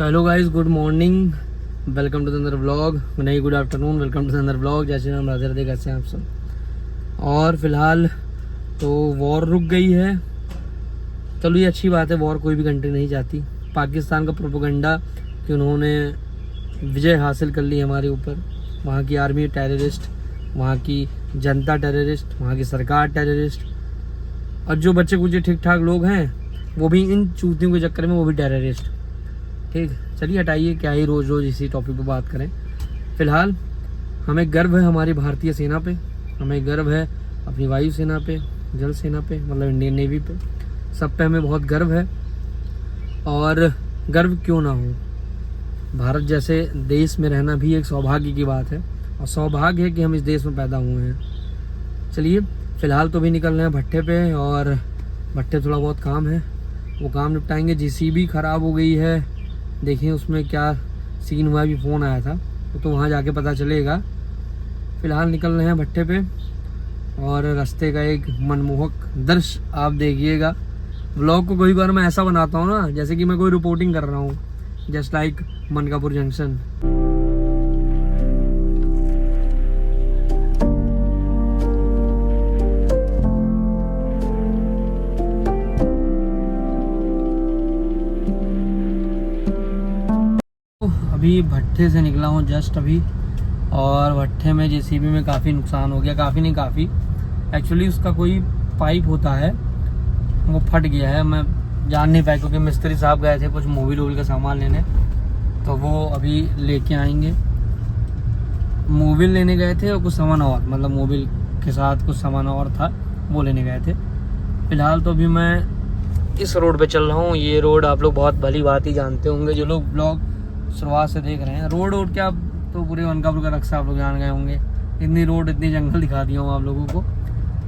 तो hello guys, good morning, welcome to the अंदर vlog. नहीं, good afternoon, welcome to the अंदर vlog. जैसे हम राधे राधे कैसे हैं आप सब। और फिलहाल तो वॉर रुक गई है। चलो ये अच्छी बात है, वॉर कोई भी कंट्री नहीं चाहती। पाकिस्तान का प्रोपेगेंडा कि उन्होंने विजय हासिल कर ली हमारे ऊपर। वहाँ की आर्मी टेररिस्ट, वहाँ की जनता टेररिस्ट, वहाँ की सरकार टेररिस्ट, और जो बच्चे कुछ ठीक ठाक लोग हैं वो भी इन चूतियों के चक्कर में वो भी टेररिस्ट। ठीक, चलिए हटाइए, क्या ही रोज़ रोज़ इसी टॉपिक पे बात करें। फ़िलहाल हमें गर्व है हमारी भारतीय सेना पे, हमें गर्व है अपनी वायु सेना पे, जल सेना पे, मतलब इंडियन नेवी पे, सब पे हमें बहुत गर्व है। और गर्व क्यों ना हो, भारत जैसे देश में रहना भी एक सौभाग्य की बात है, और सौभाग्य है कि हम इस देश में पैदा हुए हैं। चलिए फ़िलहाल तो भी निकल रहे हैं भट्टे पे, और भट्टे थोड़ा बहुत काम है, वो काम निपटाएंगे। जीसीबी ख़राब हो गई है, देखिए उसमें क्या सीन हुआ, भी फ़ोन आया था, तो वहाँ जाके पता चलेगा। फ़िलहाल निकल रहे हैं भट्टे पे, और रास्ते का एक मनमोहक दृश्य आप देखिएगा। व्लॉग को कई बार मैं ऐसा बनाता हूँ ना, जैसे कि मैं कोई रिपोर्टिंग कर रहा हूँ, जस्ट लाइक मनकापुर जंक्शन। अभी भट्टे से निकला हूँ जस्ट अभी, और भट्टे में जेसीबी में काफ़ी नुकसान हो गया। काफ़ी नहीं, काफ़ी एक्चुअली उसका कोई पाइप होता है वो फट गया है। मैं जान नहीं पाया क्योंकि मिस्त्री साहब गए थे कुछ मोबिल वोबिल का सामान लेने, तो वो अभी लेके आएंगे। मोबिल लेने गए थे और कुछ सामान और, मतलब मोबिल के साथ कुछ सामान और था, वो लेने गए थे। फ़िलहाल तो अभी मैं इस रोड पे चल रहा हूँ। ये रोड आप लोग बहुत भली बात ही जानते होंगे, जो लोग ब्लॉग शुरुआत से देख रहे हैं। रोड क्या, तो पूरे मनकापुर का रक्षा आप लोग जान गए होंगे। इतनी रोड, इतनी जंगल दिखा दिया हूँ आप लोगों को।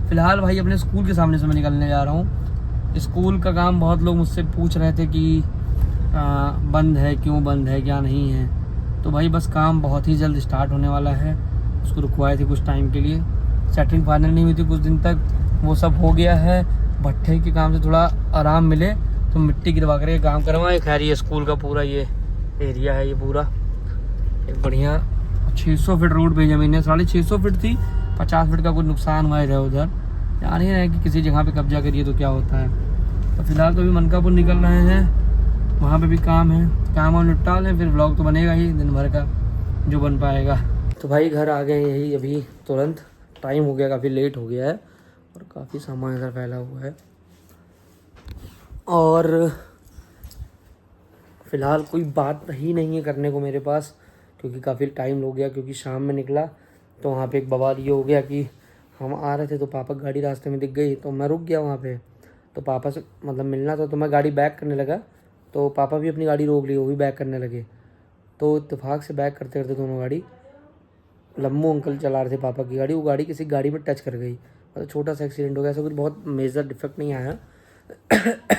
फ़िलहाल भाई अपने स्कूल के सामने से मैं निकलने जा रहा हूँ। स्कूल का काम बहुत लोग मुझसे पूछ रहे थे कि बंद है, क्यों बंद है, क्या नहीं है। तो भाई बस काम बहुत ही जल्द स्टार्ट होने वाला है। उसको रुकवाए थे कुछ टाइम के लिए, सेटिंग फाइनल नहीं हुई थी कुछ दिन तक, वो सब हो गया है। भट्टे के काम से थोड़ा आराम मिले तो मिट्टी गिरवा कर काम करवाएं। खैर ये स्कूल का पूरा ये एरिया है, ये पूरा एक बढ़िया 600 फीट रोड पे जमीन है। 650 फीट थी, 50 फीट का कुछ नुकसान हुआ है इधर उधर। जान ही रहे कि किसी जगह पे कब्जा करिए तो क्या होता है। तो फिलहाल तो अभी मनकापुर निकल रहे हैं, वहाँ पे भी काम है, काम और निपटा लें, फिर व्लॉग तो बनेगा ही दिन भर का जो बन पाएगा। तो भाई घर आ गए यही अभी तुरंत, टाइम हो गया, काफ़ी लेट हो गया है, और काफ़ी सामान इधर फैला हुआ है। और फ़िलहाल कोई बात ही नहीं है करने को मेरे पास, क्योंकि काफ़ी टाइम हो गया। क्योंकि शाम में निकला तो वहाँ पे एक बवाल ये हो गया कि हम आ रहे थे तो पापा गाड़ी रास्ते में दिख गई, तो मैं रुक गया वहाँ पे। तो पापा से मतलब मिलना था, तो मैं गाड़ी बैक करने लगा, तो पापा भी अपनी गाड़ी रोक ली, वो भी बैक करने लगे। तो इत्तेफाक से बैक करते करते दोनों गाड़ी, लम्बू अंकल चला रहे थे पापा की गाड़ी, वो गाड़ी किसी गाड़ी में टच कर गई। मतलब छोटा सा एक्सीडेंट हो गया, ऐसा कुछ बहुत मेजर डिफेक्ट नहीं आया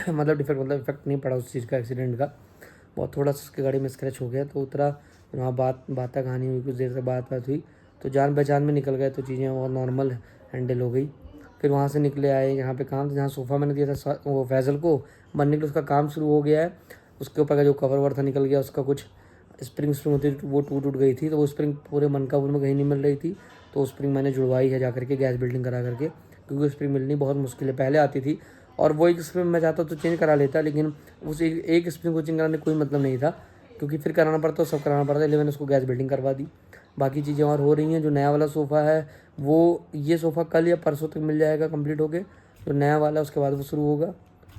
मतलब इफेक्ट नहीं पड़ा उस चीज़ का, एक्सीडेंट का। बहुत थोड़ा सा उसकी गाड़ी में स्क्रैच हो गया, तो उतरा, वहाँ बात कहानी हुई, कुछ देर से बात हुई, तो जान पहचान में निकल गए, तो चीज़ें बहुत नॉर्मल हैंडल हो गई। फिर वहाँ से निकले आए यहाँ पे काम था, जहाँ सोफ़ा मैंने दिया था वो फैज़ल को बनने के लिए, उसका काम शुरू हो गया है। उसके ऊपर का जो कवर वर था निकल गया, उसका कुछ स्प्रिंग होती वो टूट गई थी, तो वो स्प्रिंग पूरे मनकापुर में कहीं नहीं मिल रही थी। तो स्प्रिंग मैंने जुड़वाई है जा करके गैस बिल्डिंग करा करके, क्योंकि स्प्रिंग मिलनी बहुत मुश्किल है। पहले आती थी, और वो एक स्प्रिंग मैं चाहता तो चेंज करा लेता, लेकिन उस एक स्प्रिंग को चेंज कराने कोई मतलब नहीं था, क्योंकि फिर कराना पड़ता तो सब कराना पड़ता, इसलिए मैंने उसको गैस बिल्डिंग करवा दी। बाकी चीज़ें और हो रही हैं। जो नया वाला सोफ़ा है वो, ये सोफ़ा कल या परसों तक मिल जाएगा कंप्लीट होके, जो नया वाला उसके बाद वो शुरू होगा।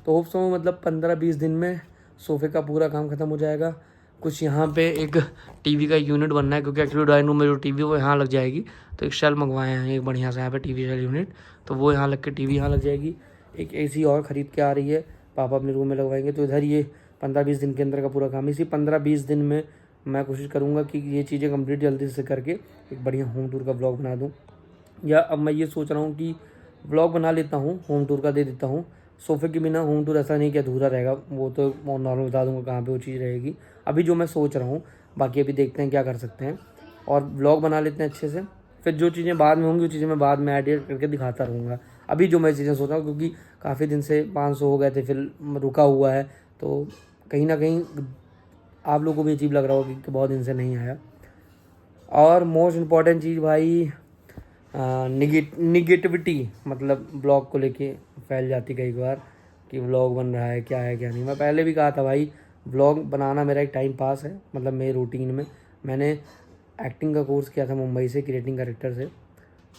तो होप सो मतलब 15-20 दिन में सोफ़े का पूरा काम ख़त्म हो जाएगा। कुछ यहाँ पे एक टीवी का यूनिट बनना है, क्योंकि एक्चुअली ड्राइंग रूम में जो टीवी वो यहाँ लग जाएगी। तो एक शेल्फ मंगवाए हैं एक बढ़िया सा यहाँ पे टीवी शेल यूनिट, तो वो यहाँ लग के टीवी यहाँ लग जाएगी। एक एसी और ख़रीद के आ रही है, पापा अपने रूम में लगवाएंगे। तो इधर ये 15-20 दिन के अंदर का पूरा काम, इसी 15-20 दिन में मैं कोशिश करूँगा कि ये चीज़ें कंप्लीट जल्दी से करके एक बढ़िया होम टूर का ब्लॉग बना दूँ। या अब मैं ये सोच रहा हूँ कि ब्लॉग बना लेता हूँ, होम टूर का दे देता हूँ। सोफ़े के बिना होम टूर ऐसा नहीं कि अधूरा रहेगा, वो तो नॉर्मल बता दूँगा कहाँ पे वो चीज़ रहेगी। अभी जो मैं सोच रहा हूँ, बाकी अभी देखते हैं क्या कर सकते हैं, और ब्लॉग बना लेते हैं अच्छे से। फिर जो चीज़ें बाद में होंगी वो चीज़ें मैं बाद में एडिट करके दिखाता रहूँगा। अभी जो मैं चीज़ें सोच रहा हूँ, क्योंकि काफ़ी दिन से 500 हो गए थे, फिर रुका हुआ है, तो कहीं ना कहीं आप लोगों को भी अजीब लग रहा होगा कि बहुत दिन से नहीं आया। और मोस्ट इम्पॉर्टेंट चीज़ भाई निगेटिविटी, मतलब ब्लॉग को लेके फैल जाती कई बार कि व्लॉग बन रहा है क्या है क्या नहीं। मैं पहले भी कहा था भाई, व्लॉग बनाना मेरा एक टाइम पास है, मतलब मेरे रूटीन में। मैंने एक्टिंग का कोर्स किया था मुंबई से, क्रिएटिंग डायरेक्टर से,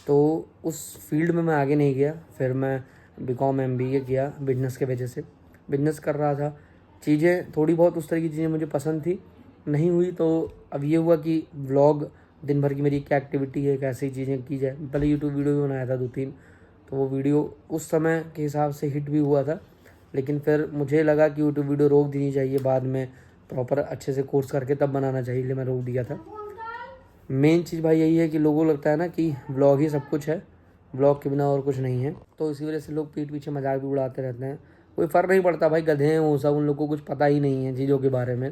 तो उस फील्ड में मैं आगे नहीं गया। फिर मैं बीकॉम MBA किया बिजनेस के वजह से, बिजनेस कर रहा था। चीज़ें थोड़ी बहुत उस तरह की चीज़ें मुझे पसंद थी, नहीं हुई। तो अब ये हुआ कि व्लॉग दिन भर की मेरी क्या एक्टिविटी है, कैसी चीज़ें की जाए। पहले यूट्यूब वीडियो भी बनाया था 2-3, तो वो वीडियो उस समय के हिसाब से हिट भी हुआ था। लेकिन फिर मुझे लगा कि यूट्यूब वीडियो रोक देनी चाहिए, बाद में प्रॉपर अच्छे से कोर्स करके तब बनाना चाहिए, इसलिए मैं रोक दिया था। मेन चीज़ भाई यही है कि लोगों को लगता है ना कि व्लॉग ही सब कुछ है, व्लॉग के बिना और कुछ नहीं है। तो इसी वजह से लोग पीठ पीछे मजाक भी उड़ाते रहते हैं। कोई फ़र्क नहीं पड़ता भाई, गधे हैं वो सब, उन लोगों को कुछ पता ही नहीं है चीज़ों के बारे में।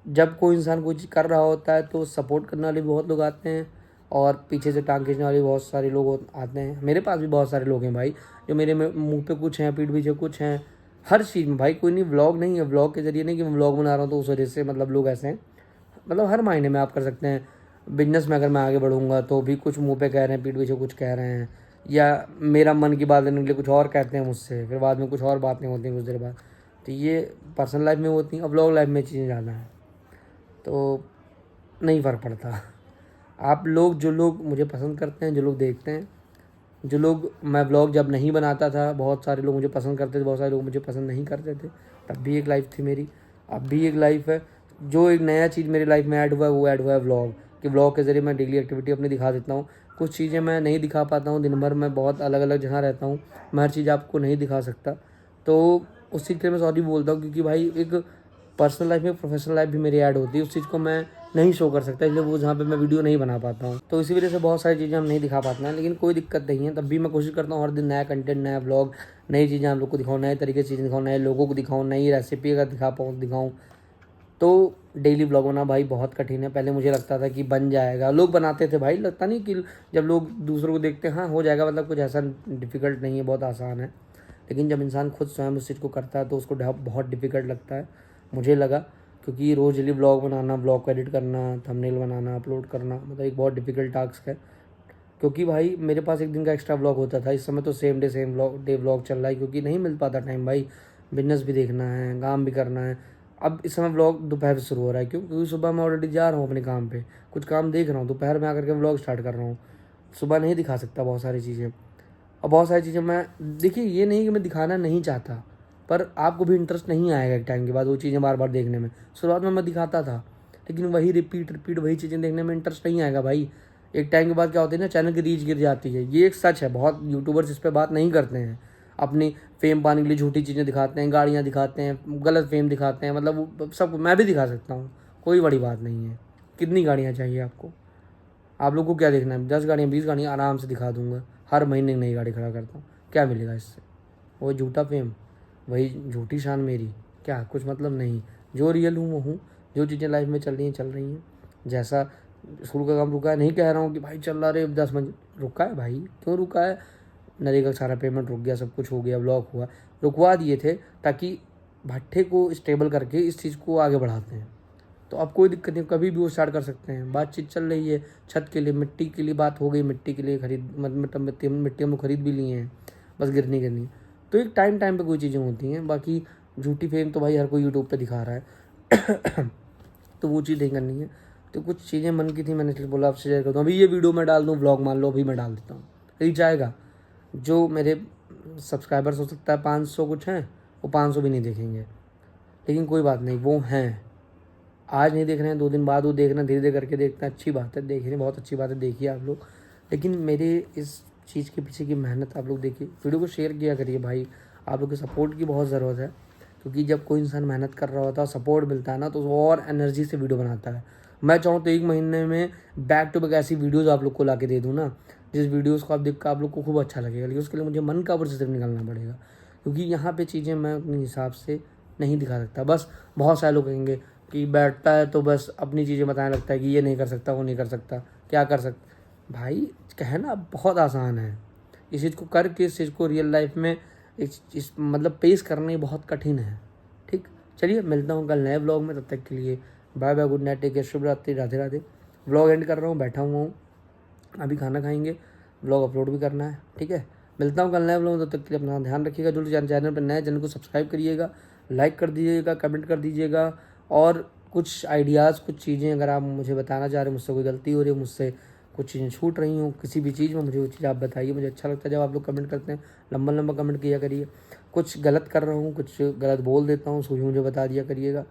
जब कोई इंसान कोई चीज़ कर रहा होता है तो सपोर्ट करने वाले भी बहुत लोग आते हैं, और पीछे से टांग खींचने वाले बहुत सारे लोग आते हैं। मेरे पास भी बहुत सारे लोग हैं भाई, जो मेरे मुंह पे कुछ हैं, पीठ पीछे कुछ हैं, हर चीज़ में भाई। कोई नहीं, व्लॉग नहीं है, व्लॉग के जरिए नहीं कि मैं व्लॉग बना रहा हूँ तो उस वजह से मतलब लोग ऐसे हैं। मतलब हर मायने में आप कर सकते हैं। बिजनेस में अगर मैं आगे बढ़ूंगा तो भी कुछ मुंह पे कह रहे हैं, पीठ पीछे कुछ कह रहे हैं, या मेरा मन की बात लेने के लिए कुछ और कहते हैं मुझसे, फिर बाद में कुछ और बातें होती हैं कुछ देर बाद। तो ये पर्सनल लाइफ में होती हैं, अब व्लॉग लाइफ में चीज़ें ज़्यादा हैं, तो नहीं फ़र्क पड़ता। आप लोग, जो लोग मुझे पसंद करते हैं, जो लोग देखते हैं, जो लोग, मैं व्लॉग जब नहीं बनाता था बहुत सारे लोग मुझे पसंद करते थे, बहुत सारे लोग मुझे पसंद नहीं करते थे, तब भी एक लाइफ थी मेरी, अब भी एक लाइफ है। जो एक नया चीज़ मेरी लाइफ में ऐड हुआ है वो ऐड हुआ है व्लॉग, कि व्लॉग के ज़रिए मैं डेली एक्टिविटी अपनी दिखा देता हूँ। कुछ चीज़ें मैं नहीं दिखा पाता हूँ, दिन भर मैं बहुत अलग अलग जगह रहता हूँ, मैं हर चीज़ आपको नहीं दिखा सकता। तो उस चीज़ के लिए मैं सॉरी बोलता हूँ, क्योंकि भाई एक पर्सनल लाइफ में प्रोफेशनल लाइफ भी मेरी ऐड होती है, उस चीज़ को मैं नहीं शो कर सकता, इसलिए वो जहाँ पे मैं वीडियो नहीं बना पाता हूँ। तो इसी वजह से बहुत सारी चीज़ें हम नहीं दिखा पाते हैं, लेकिन कोई दिक्कत नहीं है। तब भी मैं कोशिश करता हूँ हर दिन नया कंटेंट, नया व्लॉग, नई चीज़ें आप लोग को दिखाऊँ, नए तरीके से चीज़ें दिखाऊँ, नए लोगों को दिखाऊँ, नई रेसिपी अगर दिखाऊँ। तो डेली व्लॉग बना भाई बहुत कठिन है। पहले मुझे लगता था कि बन जाएगा, लोग बनाते थे भाई, लगता नहीं कि जब लोग दूसरों को देखते हैं हाँ हो जाएगा, मतलब कुछ ऐसा डिफ़िकल्ट नहीं है, बहुत आसान है। लेकिन जब इंसान खुद स्वयं उस चीज़ को करता है तो उसको बहुत डिफ़िकल्ट लगता है, मुझे लगा। क्योंकि रोज़ डेली व्लॉग बनाना, व्लॉग को एडिट करना, थंबनेल बनाना, अपलोड करना, मतलब एक बहुत डिफ़िकल्ट टास्क है। क्योंकि भाई मेरे पास एक दिन का एक्स्ट्रा व्लॉग होता था, इस समय तो सेम डे व्लॉग चल रहा है, क्योंकि नहीं मिल पाता टाइम भाई, बिजनेस भी देखना है, काम भी करना है। अब इस समय व्लॉग दोपहर से शुरू हो रहा है, क्यों? क्योंकि सुबह मैं ऑलरेडी जा रहा हूँ अपने काम पे, कुछ काम देख रहा हूँ, दोपहर में आकर के व्लॉग स्टार्ट कर रहा हूँ। सुबह नहीं दिखा सकता बहुत सारी चीज़ें, और बहुत सारी चीज़ें मैं, देखिए ये नहीं कि मैं दिखाना नहीं चाहता, पर आपको भी इंटरेस्ट नहीं आएगा एक टाइम के बाद वो चीज़ें बार बार देखने में। शुरुआत में मैं दिखाता था, लेकिन वही रिपीट वही चीज़ें देखने में इंटरेस्ट नहीं आएगा भाई। एक टाइम के बाद क्या होता है ना, चैनल की रीच गिर जाती है, ये एक सच है। बहुत यूट्यूबर्स इस पर बात नहीं करते हैं, अपनी फेम पाने के लिए झूठी चीज़ें दिखाते हैं, गाड़ियाँ दिखाते हैं, गलत फेम दिखाते हैं, मतलब सब मैं भी दिखा सकता हूँ, कोई बड़ी बात नहीं है। कितनी गाड़ियाँ चाहिए आपको? आप लोग को क्या देखना है? 10 गाड़ियाँ 20 गाड़ियाँ आराम से दिखा दूंगा, हर महीने नई गाड़ी खड़ा करता हूँ, क्या मिलेगा इससे? वो झूठा फेम, वही झूठी शान मेरी, क्या कुछ मतलब नहीं। जो रियल हूँ वो हूँ, जो चीज़ें लाइफ में चल रही हैं। जैसा स्कूल का काम रुका है, नहीं कह रहा हूँ कि भाई चल रहा रे 10 मंजिल, रुका है भाई, क्यों रुका है? नरेगा का सारा पेमेंट रुक गया, सब कुछ हो गया, ब्लॉक हुआ, रुकवा दिए थे ताकि भट्ठे को स्टेबल करके इस चीज़ को आगे बढ़ाते हैं। तो अब कोई दिक्कत नहीं, कभी भी वो स्टार्ट कर सकते हैं। बातचीत चल रही है, छत के लिए, मिट्टी के लिए बात हो गई, मिट्टी के लिए खरीद, मिट्टी हम लोग खरीद भी लिए हैं, बस गिरनी करनी। तो एक टाइम पे कोई चीज़ें होती हैं, बाकी झूठी फेम तो भाई हर कोई यूट्यूब पे दिखा रहा है तो वो चीज़ नहीं करनी है। तो कुछ चीज़ें मन की थी, मैंने इसलिए बोला आपसे शेयर करता हूँ। अभी ये वीडियो मैं डाल दूँ, व्लॉग मान लो अभी मैं डाल देता हूँ, रीच आएगा। जो मेरे सब्सक्राइबर्स हो सकता है 500 कुछ हैं, वो 500 भी नहीं देखेंगे, लेकिन कोई बात नहीं, वो हैं। आज नहीं देख रहे हैं, 2 दिन बाद वो देखना, धीरे धीरे करके देखना, अच्छी बात है, देख रहे हैं, बहुत अच्छी बात है, देखिए आप लोग। लेकिन मेरे इस चीज़ के पीछे की मेहनत आप लोग देखिए, वीडियो को शेयर किया करिए भाई, आप लोग के सपोर्ट की बहुत ज़रूरत है। क्योंकि जब कोई इंसान मेहनत कर रहा होता है, सपोर्ट मिलता है ना, तो वो और एनर्जी से वीडियो बनाता है। मैं चाहूँ तो 1 महीने में बैक टू बैक ऐसी वीडियोज़ आप लोग को ला के दे दूँ ना, जिस वीडियोज़ को आप देख कर आप लोग को खूब अच्छा लगेगा। लेकिन उसके लिए मुझे मन का प्रोसेस निकालना पड़ेगा, क्योंकि यहाँ पे चीज़ें मैं अपने हिसाब से नहीं दिखा सकता। बस बहुत सारे लोग कहेंगे कि बैठता है तो बस अपनी चीज़ें बताने लगता है कि ये नहीं कर सकता, वो नहीं कर सकता, क्या कर सकता। भाई कहना बहुत आसान है, इस चीज़ को करके इस चीज़ को रियल लाइफ में इस मतलब पेश करना ही बहुत कठिन है। ठीक, चलिए मिलता हूँ कल नए व्लॉग में, तब तक के लिए bye bye, good night, take care, शुभ रात्रि, राधे राधे। व्लॉग एंड कर रहा हूँ, बैठा हुआ हूँ, अभी खाना खाएंगे, व्लॉग अपलोड भी करना है, ठीक है। मिलता हूँ कल नए व्लॉग में, तब तक के लिए अपना ध्यान रखिएगा। जो चैनल पर नए, चैनल को सब्सक्राइब करिएगा, लाइक कर दीजिएगा, कमेंट कर दीजिएगा, और कुछ आइडियाज़, कुछ चीज़ें अगर आप मुझे बताना चाह रहे हैं, मुझसे कोई गलती हो रही है, मुझसे कुछ चीज़ें छूट रही हूँ किसी भी चीज़ में, मुझे वो चीज़ आप बताइए। मुझे अच्छा लगता है जब आप लोग कमेंट करते हैं, लंबा लंबा कमेंट किया करिए। कुछ गलत कर रहा हूँ, कुछ गलत बोल देता हूँ, उसको भी मुझे बता दिया करिएगा।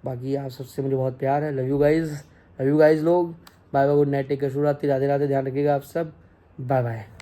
बाकी आप सबसे मुझे बहुत प्यार है। Love you guys, love you guys लोग। Bye bye, good night, take care, शुभ रात्रि, राधे राधे। ध्यान रखिएगा आप सब, बाय बाय।